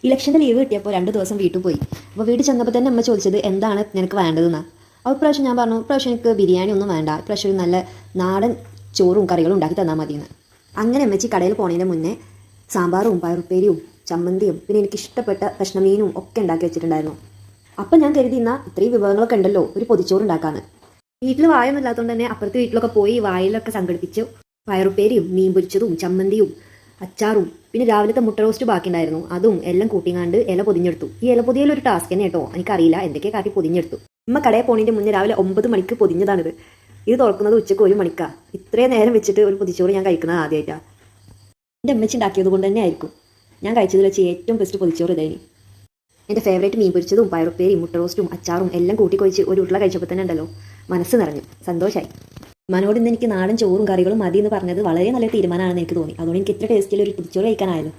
ഇലക്ഷൻ്റെ ലീവ് കിട്ടിയപ്പോൾ 2 ദിവസം വീട്ടിൽ പോയി. അപ്പോൾ വീട്ടിൽ ചെന്നപ്പോൾ തന്നെ അമ്മ ചോദിച്ചത് എന്താണ് നിനക്ക് വേണ്ടതെന്നാണ്. അപ്പോൾ ഇപ്രാവശ്യം ഞാൻ പറഞ്ഞു ഇപ്രാവശ്യം എനിക്ക് ബിരിയാണി ഒന്നും വേണ്ട, ഇപ്രാവശ്യം ഒരു നല്ല നാടൻ ചോറും കറികളും ഉണ്ടാക്കി തന്നാൽ മതിയെന്ന്. അങ്ങനെ അമ്മച്ചി കടയിൽ പോണതിന് മുന്നേ സാമ്പാറും പയറുപ്പേരിയും ചമ്മന്തിയും പിന്നെ എനിക്ക് ഇഷ്ടപ്പെട്ട കഷ്ണമീനും ഒക്കെ ഉണ്ടാക്കി വെച്ചിട്ടുണ്ടായിരുന്നു. അപ്പം ഞാൻ കരുതി എന്നാൽ ഇത്രയും വിഭവങ്ങളൊക്കെ ഉണ്ടല്ലോ ഒരു പൊതിച്ചോറ് ഉണ്ടാക്കാമെന്ന്. വീട്ടിൽ വായൊന്നും ഇല്ലാത്തതുകൊണ്ട് തന്നെ അപ്പുറത്തെ വീട്ടിലൊക്കെ പോയി വായിലൊക്കെ സംഘടിപ്പിച്ചു പയറുപ്പേരിയും മീൻ പൊരിച്ചതും ചമ്മന്തിയും അച്ചാറും പിന്നെ രാവിലത്തെ മുട്ട റോസ്റ്റ് ബാക്കിയുണ്ടായിരുന്നു, അതും എല്ലാം കൂട്ടിങ്ങാണ്ട് ഇല പൊതിഞ്ഞെടുത്തു. ഈ ഇല പൊതിയലൊരു ടാസ്ക് തന്നെ കേട്ടോ, എനിക്കറിയില്ല എന്തൊക്കെ കാട്ടി പൊതിഞ്ഞെടുത്തു. അമ്മ കടയിൽ പോണതിൻ്റെ മുന്നേ രാവിലെ 9 മണിക്ക് പൊതിഞ്ഞതാണിത്. ഇത് തുറക്കുന്നത് ഉച്ചയ്ക്ക് 1 മണിക്കാണ്. ഇത്രയും നേരം വെച്ചിട്ട് ഒരു പൊതിച്ചോറ് ഞാൻ കഴിക്കുന്നത് ആദ്യമായിട്ടാണ്. എൻ്റെ അമ്മച്ചി ഉണ്ടാക്കിയത് കൊണ്ട് തന്നെ ആയിരിക്കും ഞാൻ കഴിച്ചതിൽ വെച്ച് ഏറ്റവും ബെസ്റ്റ് പൊതിച്ചോറ് ഇതായി. എൻ്റെ ഫേവറേറ്റ് മീൻ പൊരിച്ചതും പയറുപ്പേരിയും മുട്ട റോസ്റ്റും അച്ചാറും എല്ലാം കൂട്ടിക്കൊഴിച്ച് ഒരു ഉരുള കഴിച്ചപ്പോൾ തന്നെ ഉണ്ടല്ലോ മനസ്സ് നിറഞ്ഞു, സന്തോഷമായി. മനോട് ഇന്ന് എനിക്ക് നാടൻ ചോറും കറികളും മതി എന്ന് പറഞ്ഞത് വളരെ നല്ല തീരുമാനമാണെന്ന് എനിക്ക് തോന്നി. അതുകൊണ്ട് എനിക്ക് ഇത്ര ടേസ്റ്റിൽ ഒരു പൊതിച്ചോറ് കഴിക്കാനായല്ലോ.